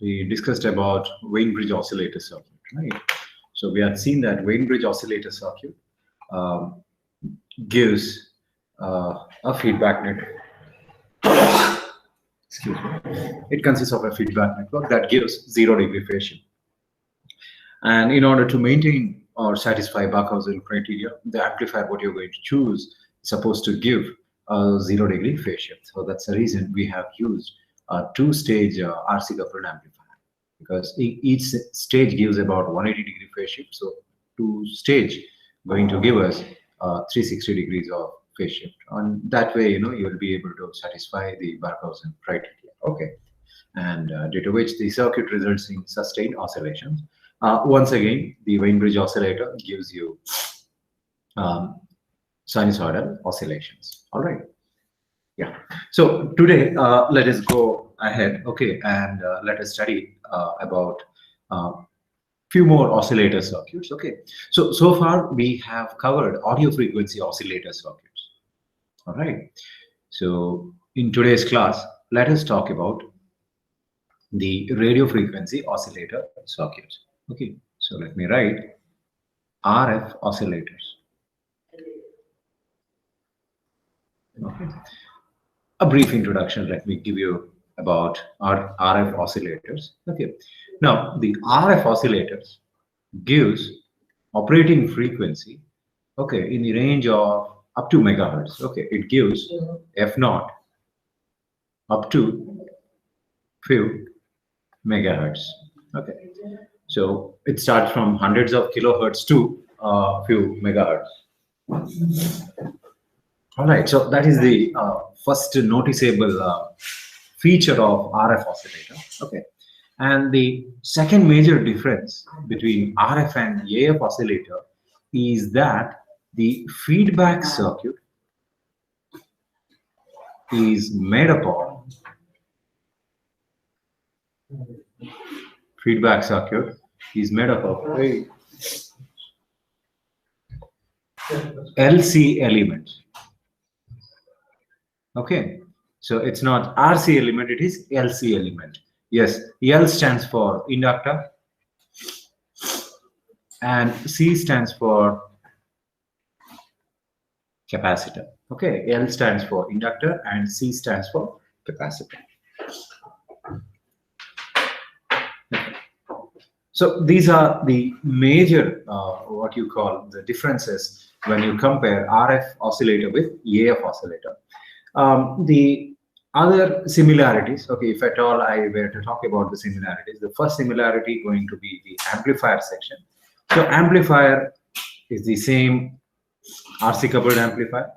we discussed about Wayne Bridge Oscillator Circuit, right? So we had seen that Wayne Bridge Oscillator Circuit gives a feedback network. Excuse me. It consists of a feedback network that gives 0-degree phase shift. And in order to maintain or satisfy Barkhousel criteria, the amplifier what you're going to choose is supposed to give a 0-degree phase shift. So that's the reason we have used a 2-stage RC coupled amplifier, because each stage gives about 180-degree phase shift. So 2-stage going to give us 360 degrees of phase shift. And that way, you will be able to satisfy the Barkhousel criteria. Okay, and due to which the circuit results in sustained oscillations. Once again, the Wayne Bridge oscillator gives you sinusoidal oscillations. All right. Yeah. So today, let us go ahead, okay, and let us study about few more oscillator circuits. Okay. So far we have covered audio frequency oscillator circuits. All right. So in today's class, let us talk about the radio frequency oscillator circuits. Okay, so let me write RF oscillators. Okay. A brief introduction, let me give you about our RF oscillators. Okay, now the RF oscillators gives operating frequency, okay, in the range of up to megahertz. Okay, it gives F0 up to few megahertz. Okay. So it starts from hundreds of kilohertz to a few megahertz. All right, so that is the first noticeable feature of RF oscillator. Okay, and the second major difference between RF and AF oscillator is that the feedback circuit is made up of LC elements. Okay, so it's not RC element, it is LC element. Yes, L stands for inductor and C stands for capacitor. Okay, L stands for inductor and C stands for capacitor. So these are the major, what you call the differences when you compare RF oscillator with AF oscillator. The other similarities, okay, if at all I were to talk about the similarities, the first similarity going to be the amplifier section. So amplifier is the same RC coupled amplifier.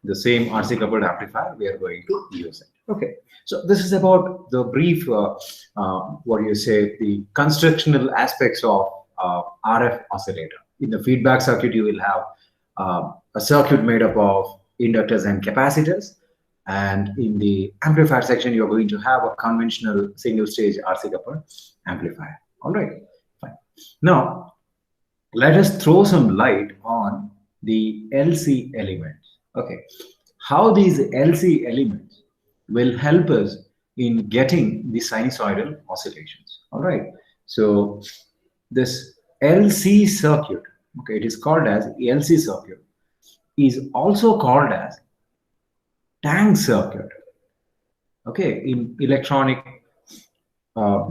The same RC coupled amplifier we are going to use it. Okay, so this is about the brief, what you say, the constructional aspects of RF oscillator. In the feedback circuit, you will have a circuit made up of inductors and capacitors, and in the amplifier section, you are going to have a conventional single-stage RC coupled amplifier. All right, fine. Now, let us throw some light on the LC elements. Okay, how these LC elements will help us in getting the sinusoidal oscillations. All right, so this LC circuit, okay, it is called as LC circuit, is also called as tank circuit. Okay, in electronic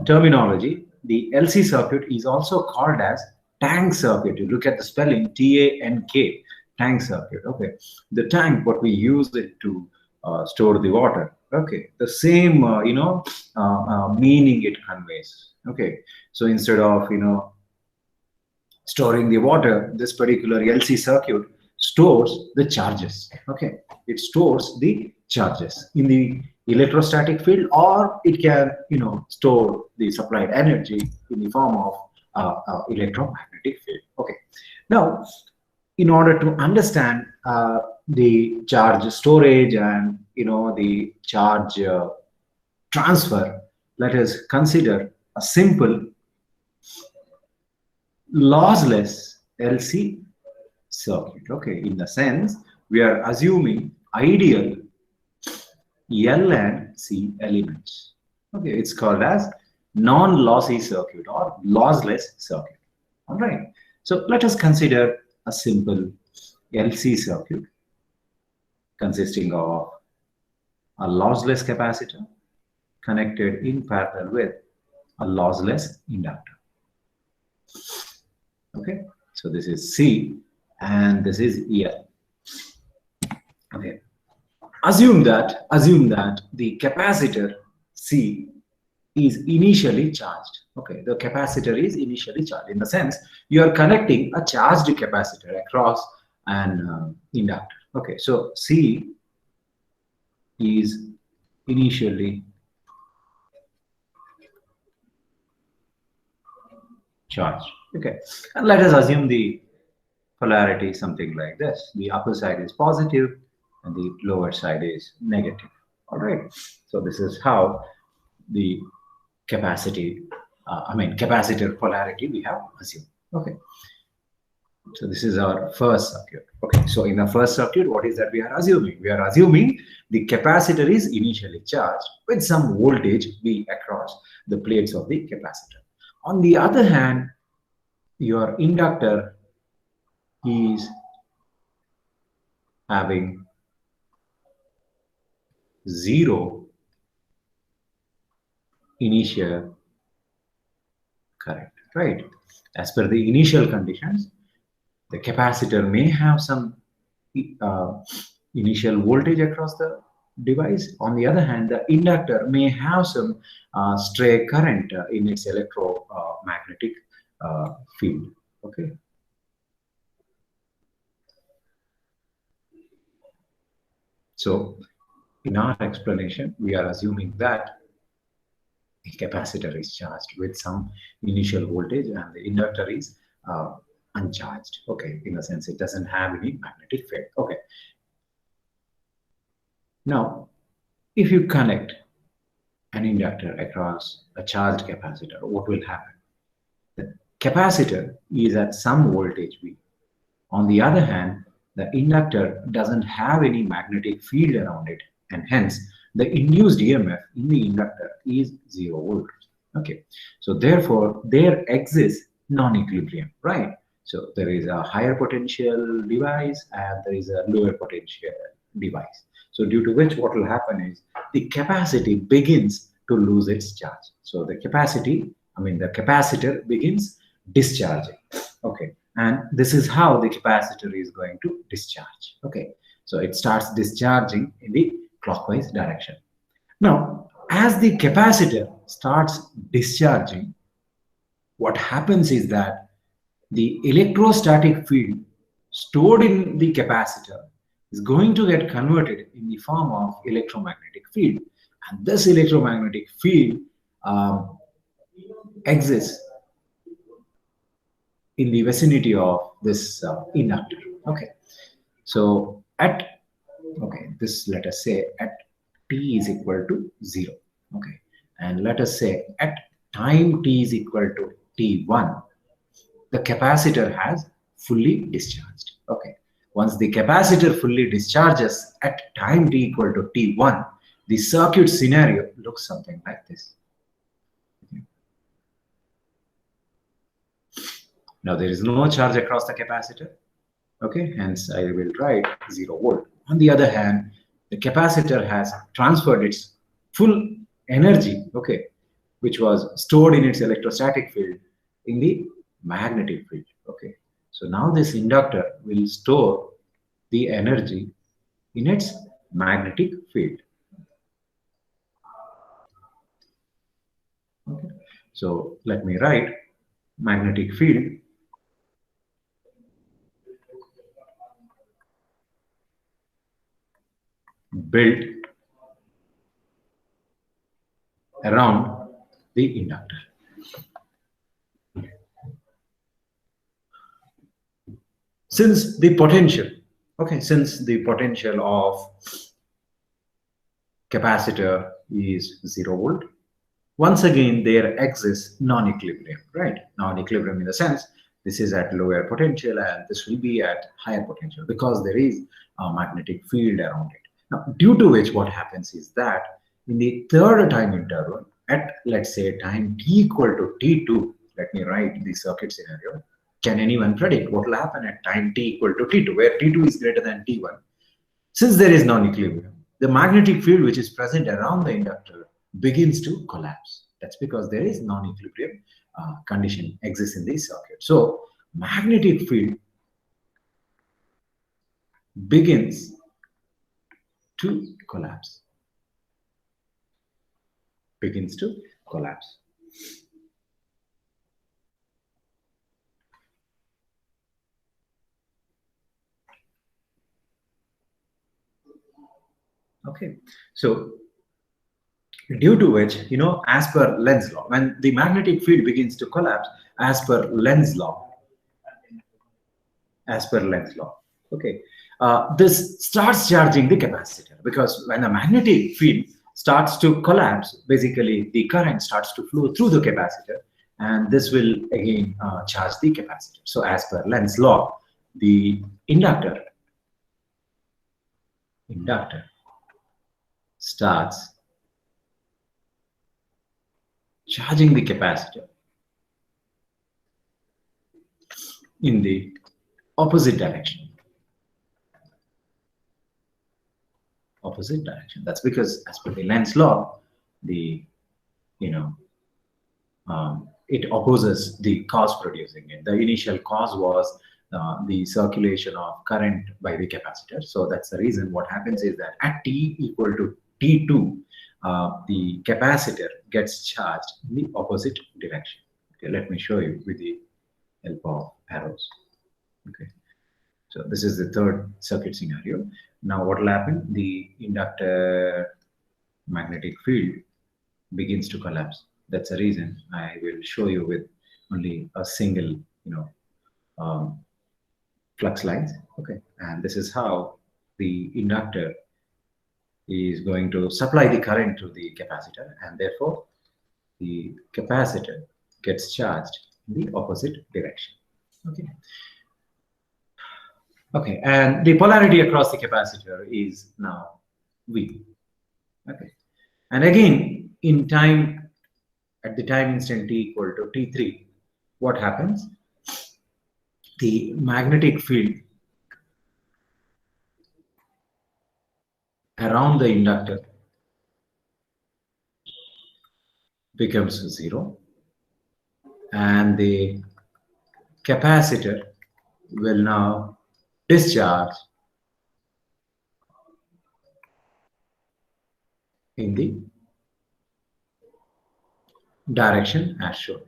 terminology, the LC circuit is also called as tank circuit. You look at the spelling, T-A-N-K, tank circuit. Okay, the tank, what we use it to store the water. Okay, the same meaning it conveys. Okay, so instead of storing the water, this particular LC circuit stores the charges. Okay, it stores the charges in the electrostatic field, or it can store the supplied energy in the form of electromagnetic field. Okay, now in order to understand the charge storage and the charge transfer, let us consider a simple lossless LC circuit. Okay, in the sense we are assuming ideal L and C elements. Okay, it's called as non-lossy circuit or lossless circuit. All right. So let us consider a simple LC circuit consisting of a lossless capacitor connected in parallel with a lossless inductor. Okay, so this is C and this is L. Okay, assume that the capacitor C is initially charged. Okay, the capacitor is initially charged in the sense you are connecting a charged capacitor across an inductor. Okay, so C is initially charged. Okay, and let us assume the polarity is something like this. The upper side is positive and the lower side is negative. All right, so this is how the capacitor polarity we have assumed. Okay, so this is our first circuit. Okay, so in the first circuit, what is that we are assuming? We are assuming the capacitor is initially charged with some voltage V across the plates of the capacitor. On the other hand, your inductor is having zero initial current, right? As per the initial conditions, the capacitor may have some initial voltage across the device. On the other hand, the inductor may have some stray current in its electromagnetic field. Okay. So in our explanation, we are assuming that the capacitor is charged with some initial voltage and the inductor is uncharged. Okay, in a sense, it doesn't have any magnetic field. Okay. Now, if you connect an inductor across a charged capacitor, what will happen? The capacitor is at some voltage V. On the other hand, the inductor doesn't have any magnetic field around it, and hence the induced EMF in the inductor is 0 volt. Okay, so therefore there exists non-equilibrium, right? So there is a higher potential device and there is a lower potential device. So due to which what will happen is the capacity begins to lose its charge. So the capacitor begins discharging. Okay, and this is how the capacitor is going to discharge. Okay, so it starts discharging in the clockwise direction. Now, as the capacitor starts discharging, what happens is that the electrostatic field stored in the capacitor is going to get converted in the form of electromagnetic field, and this electromagnetic field exists in the vicinity of this inductor. Okay, so this let us say at t is equal to 0. Okay, and let us say at time t is equal to t1, the capacitor has fully discharged. Okay, once the capacitor fully discharges at time t equal to t1, the circuit scenario looks something like this. Okay. Now there is no charge across the capacitor. Okay, hence I will write 0 volt. On the other hand, the capacitor has transferred its full energy, okay, which was stored in its electrostatic field in the magnetic field. Okay, so now this inductor will store the energy in its magnetic field. Okay, so let me write magnetic field built around the inductor. Since the potential of capacitor is 0 volt, once again there exists non-equilibrium, right? Non-equilibrium in the sense this is at lower potential and this will be at higher potential because there is a magnetic field around it. Now, due to which what happens is that in the third time interval, at let's say time t equal to t2, let me write the circuit scenario. Can anyone predict what will happen at time t equal to t2, where t2 is greater than t1? Since there is non-equilibrium, the magnetic field which is present around the inductor begins to collapse. That's because there is non-equilibrium condition exists in this circuit. So magnetic field begins to collapse. Begins to collapse. Okay, so due to which, as per Lenz's law, when the magnetic field begins to collapse, as per Lenz's law, okay, this starts charging the capacitor, because when the magnetic field starts to collapse, basically the current starts to flow through the capacitor, and this will again charge the capacitor. So as per Lenz's law, the inductor starts charging the capacitor in the opposite direction. That's because as per the Lenz's law, it opposes the cause producing it. The initial cause was the circulation of current by the capacitor. So that's the reason what happens is that at t equal to t2, the capacitor gets charged in the opposite direction. Okay, let me show you with the help of arrows. Okay, so this is the third circuit scenario. Now what will happen? The inductor magnetic field begins to collapse. That's the reason I will show you with only a single, flux lines. Okay, and this is how the inductor is going to supply the current to the capacitor, and therefore the capacitor gets charged in the opposite direction. Okay, and the polarity across the capacitor is now V. Okay, and again in time, at the time instant t equal to t3, what happens? The magnetic field around the inductor becomes 0, and the capacitor will now discharge in the direction as shown.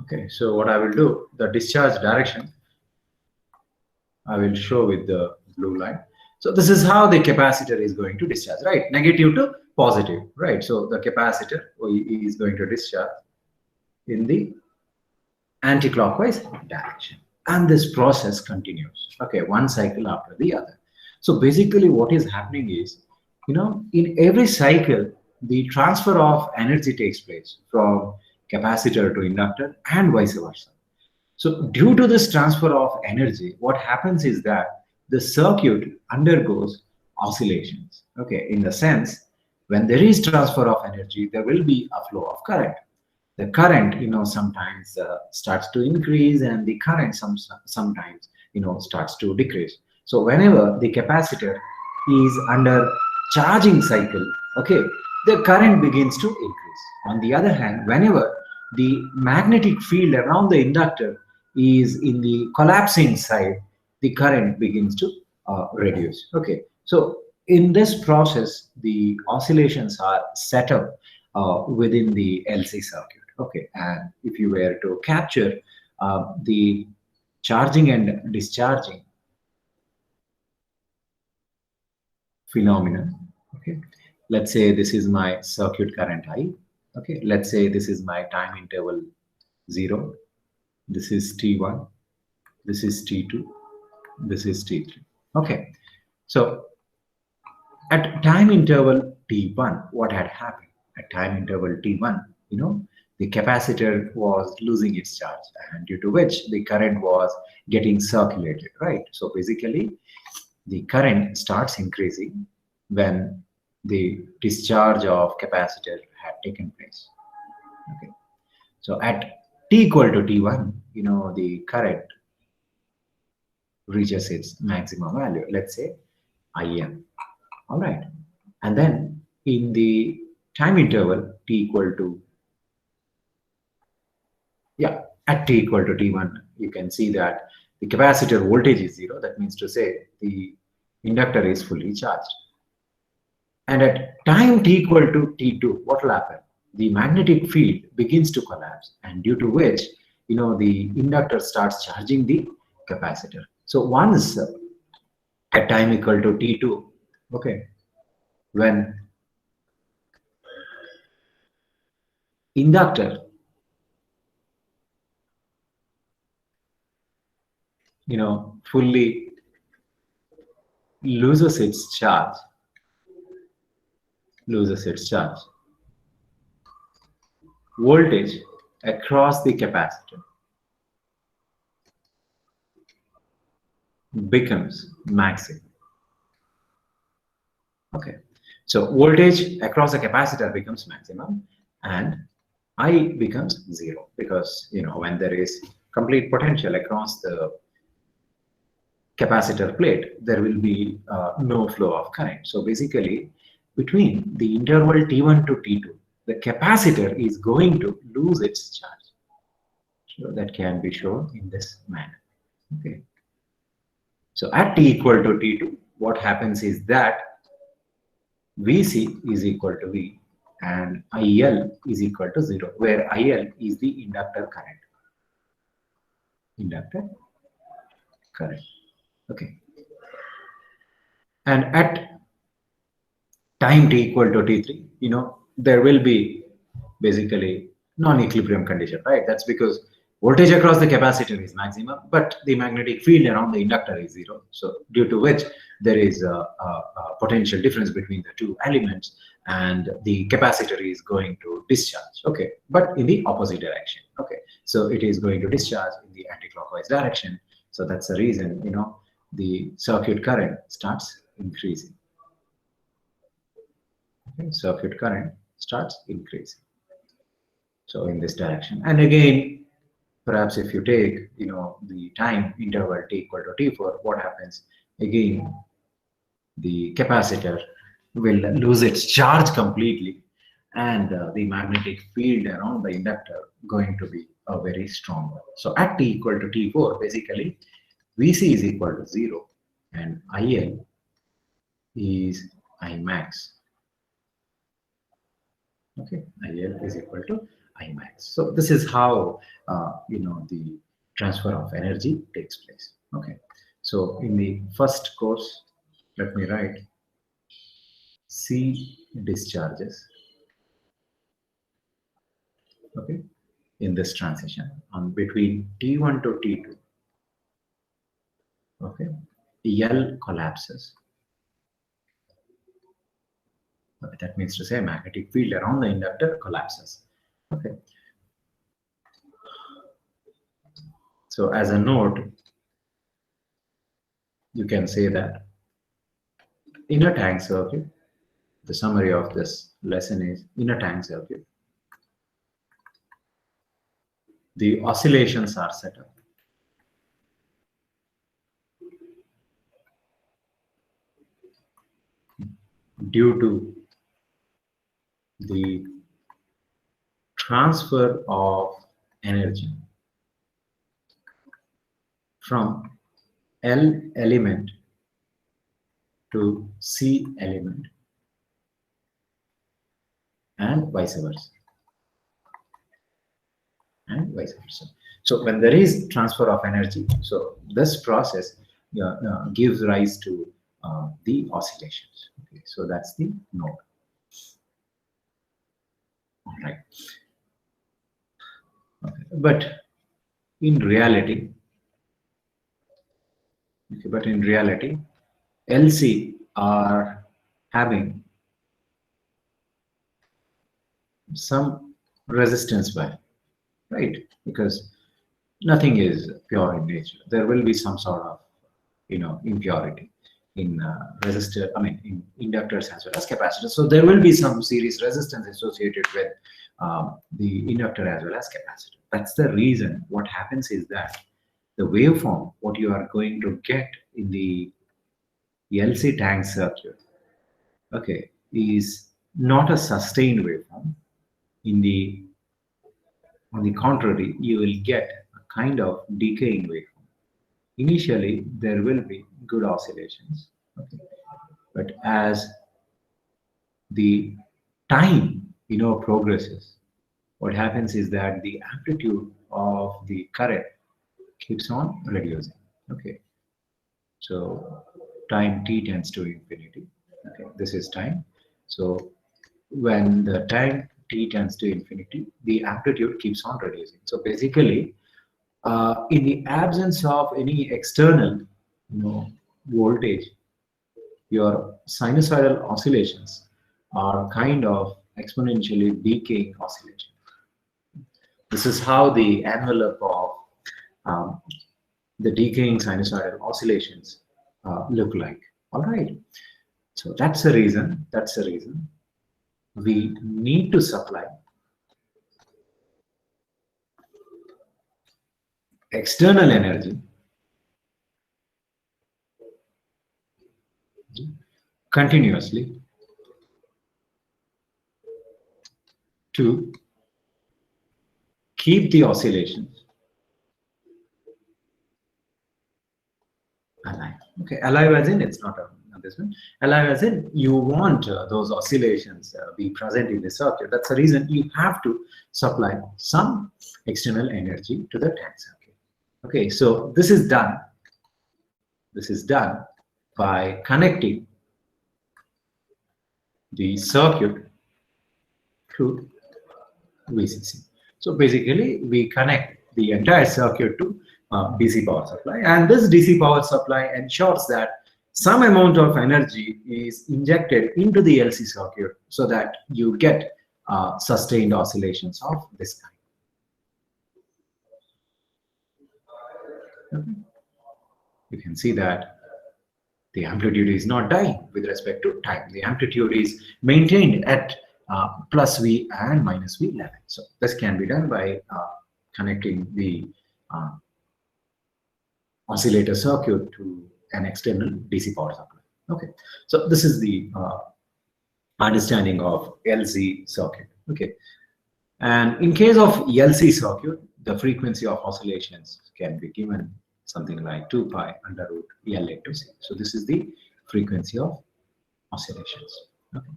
Okay, so what I will do, the discharge direction I will show with the blue line. So this is how the capacitor is going to discharge, right? Negative to positive, right? So the capacitor is going to discharge in the anti-clockwise direction, and this process continues. Okay, one cycle after the other. So basically what is happening is, in every cycle, the transfer of energy takes place from capacitor to inductor and vice versa. So due to this transfer of energy, what happens is that the circuit undergoes oscillations. Okay, in the sense, when there is transfer of energy, there will be a flow of current. The current, sometimes starts to increase, and the current sometimes, starts to decrease. So whenever the capacitor is under charging cycle, okay, the current begins to increase. On the other hand, whenever the magnetic field around the inductor is in the collapsing side, the current begins to reduce. Okay, so in this process, the oscillations are set up within the LC circuit. Okay, and if you were to capture the charging and discharging phenomenon, okay, let's say this is my circuit current I. Okay, let's say this is my time interval 0. This is T1. This is T2. This is T3. Okay, so at time interval T1, what had happened? At time interval T1, the capacitor was losing its charge, and due to which the current was getting circulated, right? So basically, the current starts increasing when the discharge of capacitor had taken place. Okay. So at t equal to t1, the current reaches its maximum value, let's say Im. All right. And then in the time interval t equal to, at t equal to t1, you can see that the capacitor voltage is 0. That means to say the inductor is fully charged. And at time t equal to t2, what will happen? The magnetic field begins to collapse, and due to which, the inductor starts charging the capacitor. So once at time equal to t2, okay, when inductor fully loses its charge, voltage across the capacitor becomes maximum. Okay, so voltage across the capacitor becomes maximum, and I becomes 0, because when there is complete potential across the capacitor plate, there will be no flow of current. So basically, between the interval t1 to t2, the capacitor is going to lose its charge. So that can be shown in this manner. Okay. So at t equal to t2, what happens is that Vc is equal to V and IL is equal to 0, where IL is the inductor current. Okay. And at time t equal to t3, there will be basically non-equilibrium condition, right? That's because voltage across the capacitor is maximum, but the magnetic field around the inductor is 0. So due to which there is a potential difference between the two elements, and the capacitor is going to discharge, okay, but in the opposite direction. Okay, so it is going to discharge in the anti-clockwise direction. So that's the reason, the circuit current starts increasing. Okay, circuit current starts increasing. So in this direction. And again, perhaps if you take, the time interval t equal to t4, what happens? Again, the capacitor will lose its charge completely, and the magnetic field around the inductor going to be a very strong one. So at t equal to t4, basically, Vc is equal to 0, and IL is Imax. Okay, IL is equal to Imax. So this is how the transfer of energy takes place. Okay, so in the first course, let me write C discharges. Okay, in this transition on between T1 to T2. Okay, L collapses. Okay, that means to say magnetic field around the inductor collapses. Okay. So as a note, you can say that in a tank circuit, the summary of this lesson is, in a tank circuit, the oscillations are set up. Due to the transfer of energy from L element to C element and vice versa. So when there is transfer of energy, so this process gives rise to the oscillations. Okay, so that's the node. All right. Okay. But in reality, LC are having some resistance value, right? Because nothing is pure in nature. There will be some sort of, impurity in resistor, in inductors as well as capacitors. So there will be some series resistance associated with the inductor as well as capacitor. That's the reason. What happens is that the waveform, what you are going to get in the LC tank circuit, okay, is not a sustained waveform. On the contrary, you will get a kind of decaying waveform. Initially, there will be good oscillations, okay, but as the time progresses, what happens is that the amplitude of the current keeps on reducing. Okay, so time t tends to infinity. Okay, this is time. So when the time t tends to infinity, the amplitude keeps on reducing. So basically, in the absence of any external, voltage, your sinusoidal oscillations are kind of exponentially decaying oscillation. This is how the envelope of the decaying sinusoidal oscillations look like. All right. So that's the reason. That's the reason we need to supply external energy continuously to keep the oscillations alive. Okay, alive as in it's not this one. Alive as in you want those oscillations be present in the circuit. That's the reason you have to supply some external energy to the tank circuit. Okay, so this is done. This is done by connecting the circuit to VCC. So basically, we connect the entire circuit to DC power supply, and this DC power supply ensures that some amount of energy is injected into the LC circuit so that you get sustained oscillations of this kind. Okay. You can see that the amplitude is not dying with respect to time. The amplitude is maintained at plus V and minus V level. So this can be done by connecting the oscillator circuit to an external DC power supply. Okay, so this is the understanding of LC circuit. Okay, and in case of LC circuit, the frequency of oscillations can be given something like 2 pi under root L into C. So this is the frequency of oscillations. Okay.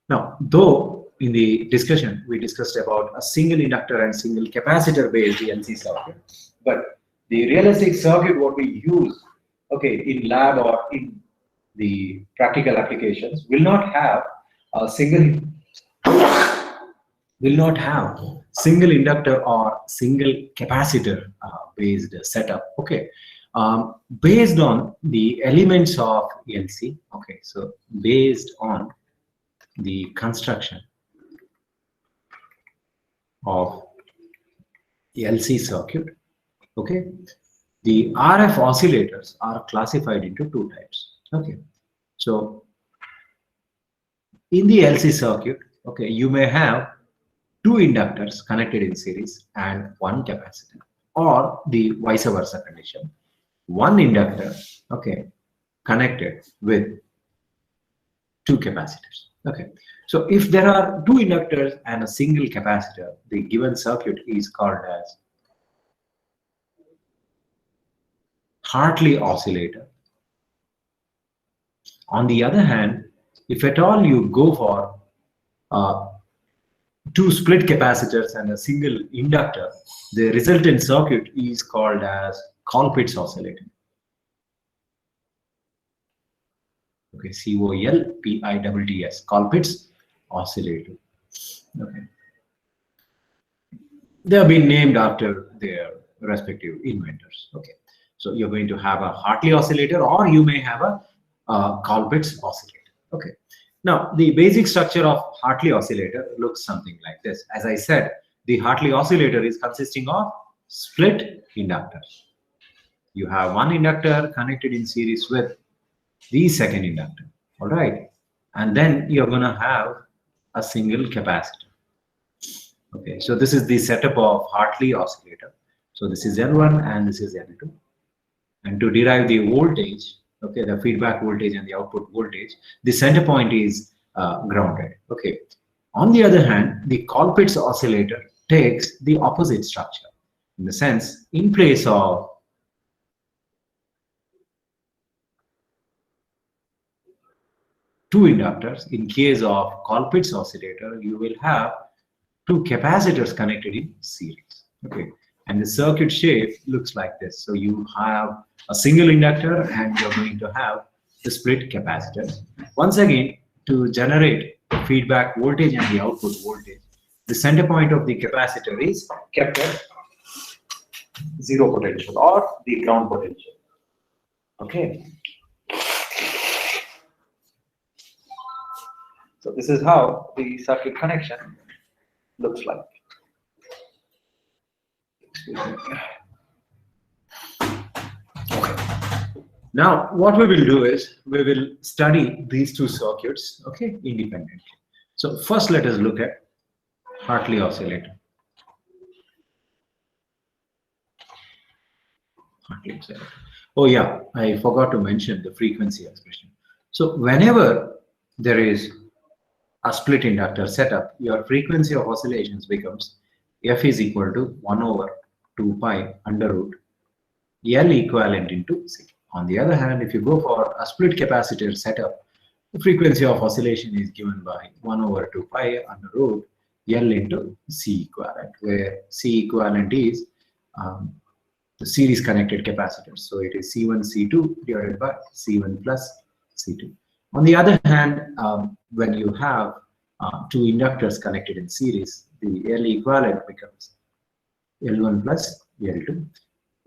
Now, though in the discussion we discussed about a single inductor and single capacitor based LC circuit, but the realistic circuit what we use, okay, in lab or in the practical applications will not have a single inductor or single capacitor based setup. Okay, based on the elements of LC. Okay, so based on the construction of LC circuit. Okay, the RF oscillators are classified into two types. Okay, so in the LC circuit, okay, you may have two inductors connected in series and one capacitor, or the vice versa condition. One inductor, okay, connected with two capacitors. Okay, so if there are two inductors and a single capacitor, the given circuit is called as Hartley Oscillator. On the other hand, if at all you go for two split capacitors and a single inductor, the resultant circuit is called as Cockpit's oscillator. Okay, C-O-L-P-I-T-T-S, Cockpit's oscillator. Okay, they have been named after their respective inventors. Okay, so you're going to have a Hartley oscillator, or you may have a Cockpit's oscillator. Okay. Now, the basic structure of Hartley oscillator looks something like this. As I said, the Hartley oscillator is consisting of split inductors. You have one inductor connected in series with the second inductor, all right? And then you're going to have a single capacitor. Okay, so this is the setup of Hartley oscillator. So this is L1 and this is L2. And to derive the voltage, okay, the feedback voltage and the output voltage, the center point is grounded. Okay. On the other hand, the Cockpit's oscillator takes the opposite structure. In the sense, in place of two inductors, in case of Cockpit's oscillator, you will have two capacitors connected in series. Okay. And the circuit shape looks like this. So you have a single inductor and you're going to have the split capacitors. Once again, to generate the feedback voltage and the output voltage, the center point of the capacitor is kept at zero potential or the ground potential. Okay. So this is how the circuit connection looks like. Okay. Now, what we will do is we will study these two circuits, okay, independently. So first, let us look at Hartley oscillator. Hartley oscillator. Oh yeah, I forgot to mention the frequency expression. So whenever there is a split inductor setup, your frequency of oscillations becomes F is equal to 1 over 2 pi under root L equivalent into C. On the other hand, if you go for a split capacitor setup, the frequency of oscillation is given by 1 over 2 pi under root L into C equivalent, where C equivalent is the series connected capacitors. So it is C1, C2 divided by C1 plus C2. On the other hand, when you have two inductors connected in series, the L equivalent becomes L1 plus L2.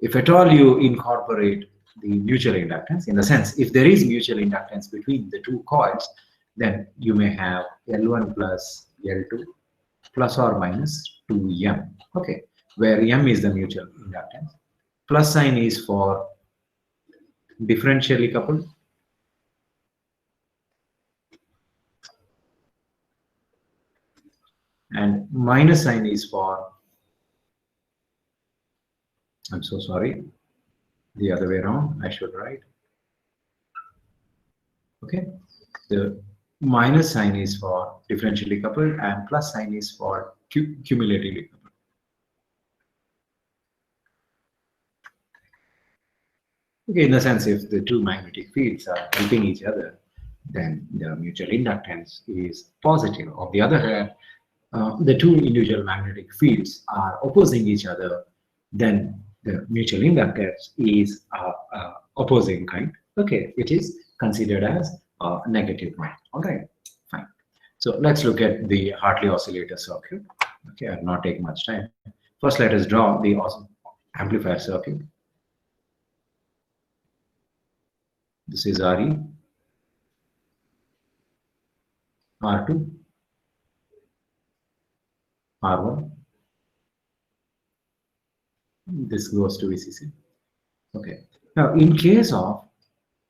If at all you incorporate the mutual inductance, in the sense, if there is mutual inductance between the two coils, then you may have L1 plus L2 plus or minus 2M, okay, where M is the mutual inductance. Plus sign is for differentially coupled, and minus sign is for, I'm so sorry, the other way around, I should write. Okay, the minus sign is for differentially coupled and plus sign is for cumulatively coupled. Okay, in the sense, if the two magnetic fields are helping each other, then the mutual inductance is positive. On the other hand, the two individual magnetic fields are opposing each other, then the mutual inductance is opposing kind, okay, which is considered as a negative one. All right, fine. So let's look at the Hartley oscillator circuit. Okay, I'll not take much time. First, let us draw the amplifier circuit. This is RE, R2, R1. This goes to VCC. Okay. Now, in case of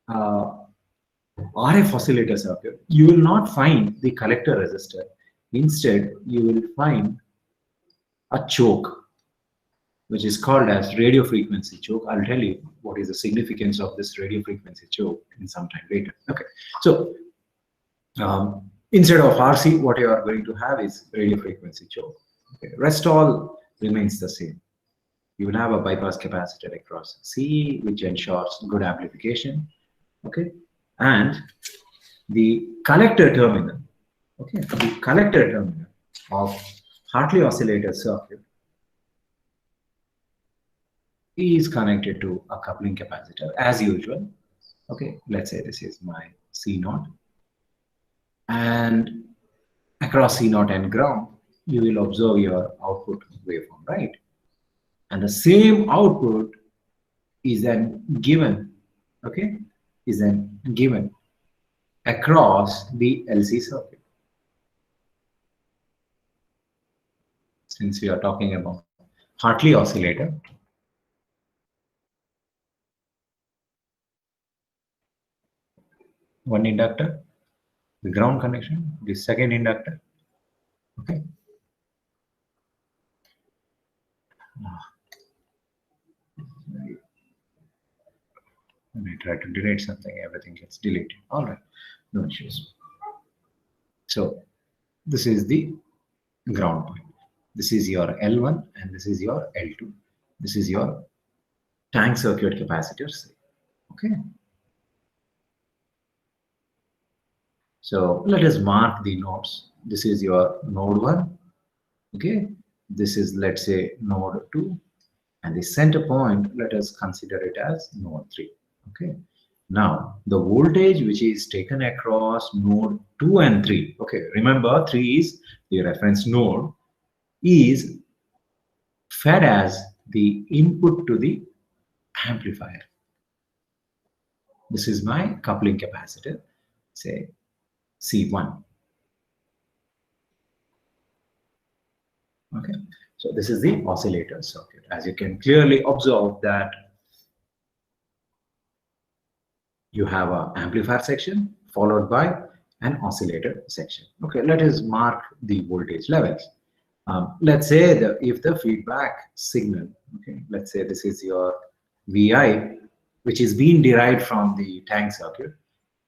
RF oscillator circuit, you will not find the collector resistor. Instead, you will find a choke, which is called as radio frequency choke. I'll tell you what is the significance of this radio frequency choke in some time later. Okay. So, instead of RC, what you are going to have is radio frequency choke. Okay. Rest all remains the same. You will have a bypass capacitor across C, which ensures good amplification. Okay, and the collector terminal. Okay, the collector terminal of Hartley oscillator circuit is connected to a coupling capacitor as usual. Okay, let's say this is my C0, and across C0 and ground, you will observe your output waveform, right? And the same output is then given, okay, is then given across the LC circuit. since we are talking about Hartley oscillator. One inductor, the ground connection, the second inductor. Okay. When I try to delete something, everything gets deleted. All right, no issues. So this is the ground point. This is your L1 and this is your L2. This is your tank circuit capacitors. Okay. So let us mark the nodes. This is your node 1. Okay. This is, let's say, node 2. And the center point, let us consider it as node 3. Okay. Now, the voltage which is taken across node 2 and 3. Okay. Remember, 3 is the reference node, is fed as the input to the amplifier. This is my coupling capacitor, say C1. Okay, so this is the oscillator circuit. As you can clearly observe that you have an amplifier section followed by an oscillator section. Okay, let us mark the voltage levels. Let's say that if the feedback signal, okay, let's say this is your VI, which is being derived from the tank circuit,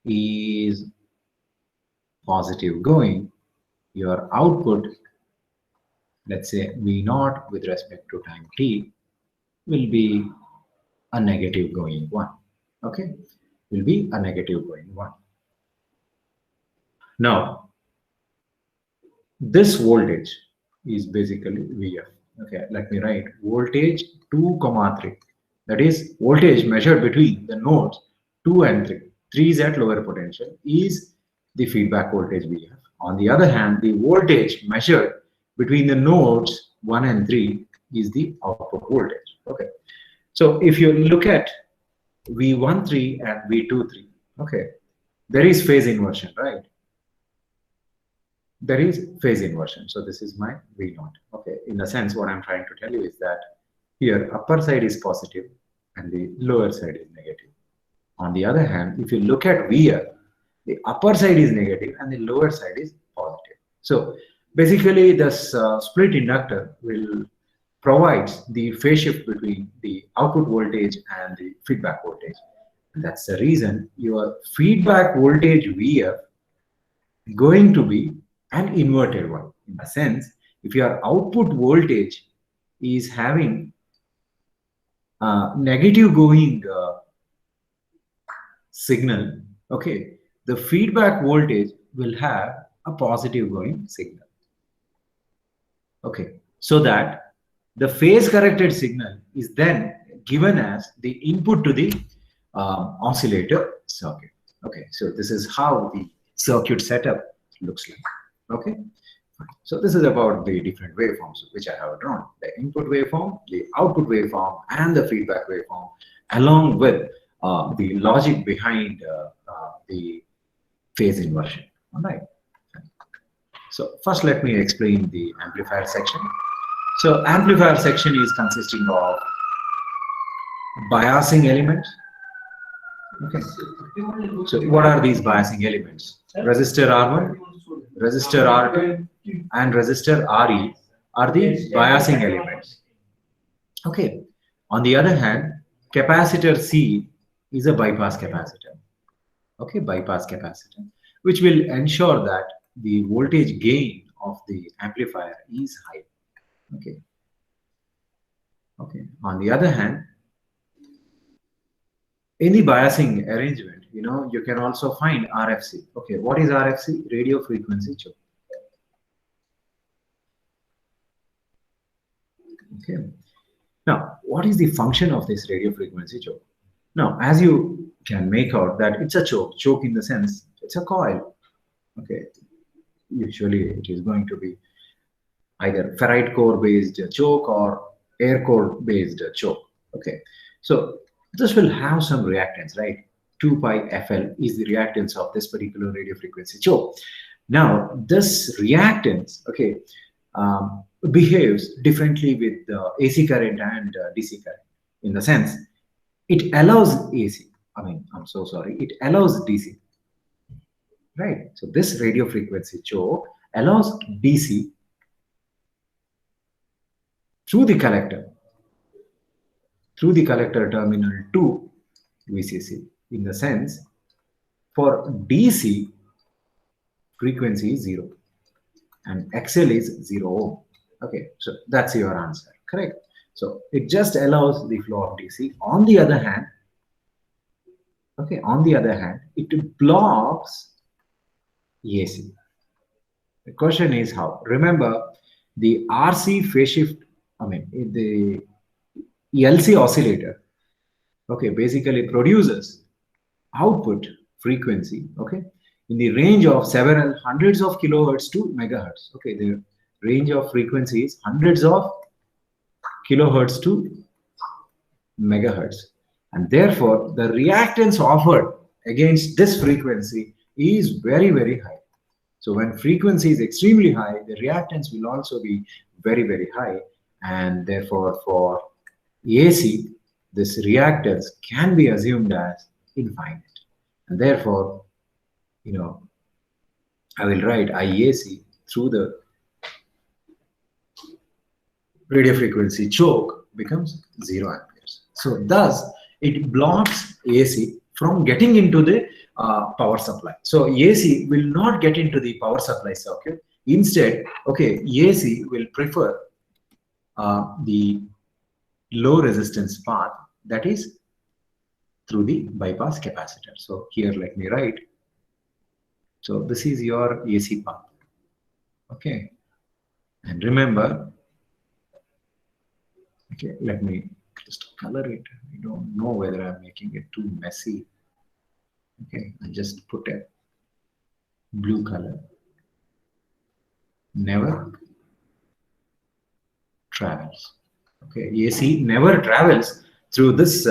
is positive going, your output, let's say V0 with respect to time t, will be a negative going 1. Okay, will be a negative going 1. Now, this voltage is basically Vf. Okay, let me write voltage 2, 3. That is voltage measured between the nodes 2 and 3. 3 is at lower potential, is the feedback voltage Vf. On the other hand, the voltage measured between the nodes 1 and 3 is the output voltage. Okay, so if you look at V13 and V23, okay, there is phase inversion, right? There is phase inversion. So this is my V0. Okay, in a sense, what I'm trying to tell you is that here upper side is positive and the lower side is negative. On the other hand, if you look at Vf, the upper side is negative and the lower side is positive. So basically, this split inductor will provide the phase shift between the output voltage and the feedback voltage. And that's the reason your feedback voltage Vf is going to be an inverted one. In a sense, if your output voltage is having negative going signal, okay, the feedback voltage will have a positive going signal. Okay, so that the phase corrected signal is then given as the input to the oscillator circuit. Okay, so this is how the circuit setup looks like. Okay, so this is about the different waveforms which I have drawn: the input waveform, the output waveform, and the feedback waveform, along with the logic behind the phase inversion. All right. So first, let me explain the amplifier section. So amplifier section is consisting of biasing elements. Okay. So what are these biasing elements? Resistor R1, resistor R2, and resistor RE are the biasing elements. Okay. On the other hand, capacitor C is a bypass capacitor. Okay, bypass capacitor, which will ensure that the voltage gain of the amplifier is high. Okay. Okay. On the other hand, in the biasing arrangement, you can also find RFC. Okay, what is RFC? Radio frequency choke. Okay. Now, what is the function of this radio frequency choke? Now, as you can make out that it's a choke. Choke in the sense it's a coil. Okay. Usually it is going to be either ferrite core based choke or air core based choke. Okay. So this will have some reactance, right? 2 pi FL is the reactance of this particular radio frequency choke. Now, this reactance, okay, behaves differently with AC current and DC current, in the sense it allows AC. I mean, I'm so sorry, it allows DC, right? So this radio frequency choke allows DC through the collector terminal to VCC. In the sense, for DC, frequency is 0 and XL is 0 ohm. Okay, so that's your answer, correct? So it just allows the flow of DC. On the other hand, it blocks AC. The question is how? Remember, the RC phase shift, I mean, the LC oscillator, okay, basically produces output frequency, okay, in the range of several hundreds of kilohertz to megahertz. Okay, the range of frequency is hundreds of kilohertz to megahertz, and therefore the reactance offered against this frequency is very, very high. So when frequency is extremely high, the reactance will also be very, very high, and therefore for AC, this reactance can be assumed as infinite, and therefore, you know, I will write IAC through the radio frequency choke becomes 0 amperes. So thus it blocks AC from getting into the power supply. So AC will not get into the power supply circuit. Instead, okay, AC will prefer the low resistance path, that is through the bypass capacitor. So here let me write. So this is your AC path. Okay, and remember, okay, let me just color it. I don't know whether I'm making it too messy. Okay, I just put a blue color. Never travels. Okay, AC never travels through this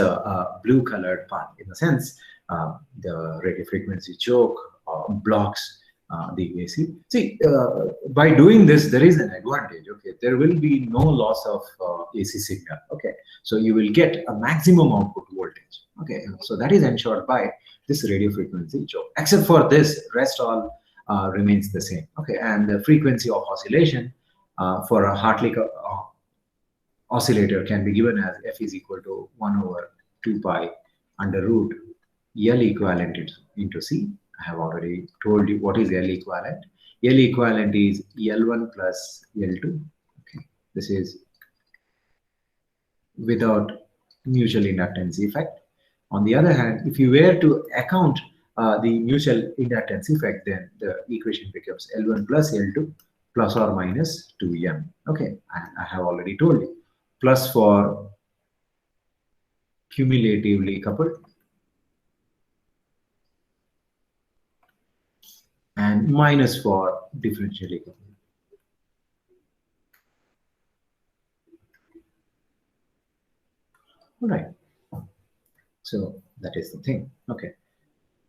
blue colored path. In a sense, the radio frequency choke blocks the AC. See, by doing this, there is an advantage. Okay, there will be no loss of AC signal. Okay, so you will get a maximum output voltage. Okay, so that is ensured by this radio frequency choke. Except for this, rest all remains the same. Okay, and the frequency of oscillation for a Hartley oscillator can be given as F is equal to 1 over 2 pi under root L equivalent into C. I have already told you what is L equivalent. L equivalent is L1 plus L2. Okay, this is without mutual inductance effect. On the other hand, if you were to account the mutual inductance effect, then the equation becomes L1 plus L2 plus or minus 2m. Okay, I have already told you. Plus for cumulatively coupled and minus for differentially coupled. All right. So that is the thing. Okay.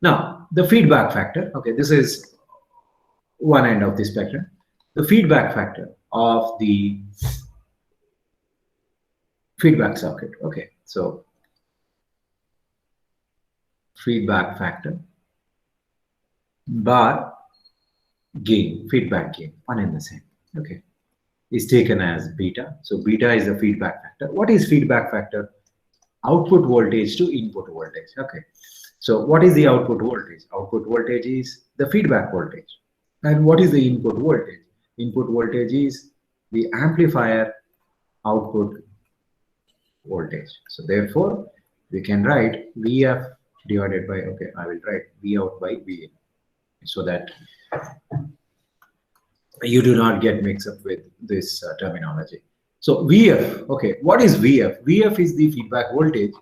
Now the feedback factor. Okay, this is one end of the spectrum. The feedback factor of the feedback circuit. Okay, so feedback factor bar gain, feedback gain, one and the same. Okay, is taken as beta. So beta is the feedback factor. What is feedback factor? Output voltage to input voltage. Okay, so what is the output voltage? Output voltage is the feedback voltage. And what is the input voltage? Input voltage is the amplifier output voltage. So therefore, we can write VF divided by, okay, I will write V out by V in, so that you do not get mixed up with this terminology. So VF, okay, what is VF? VF is the feedback voltage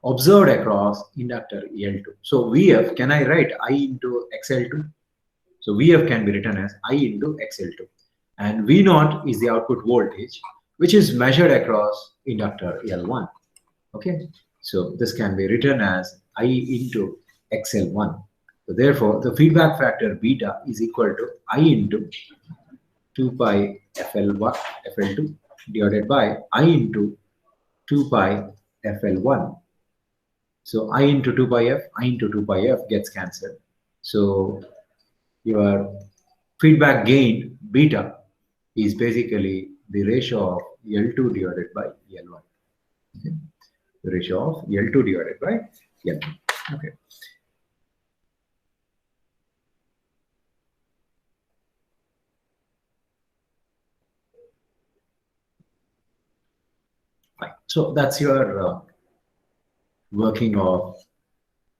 observed across inductor L2. So VF, can I write I into XL2? So VF can be written as I into XL2. And V0 is the output voltage, which is measured across inductor L1. Okay, so this can be written as I into XL1. So therefore, the feedback factor beta is equal to I into 2 pi FL1, FL2 divided by I into 2 pi FL1. So I into 2 pi F, I into 2 pi F gets cancelled. So your feedback gain beta is basically the ratio of L2 divided by L1. Okay. The ratio of L2 divided by L1. Okay. Fine. So that's your working of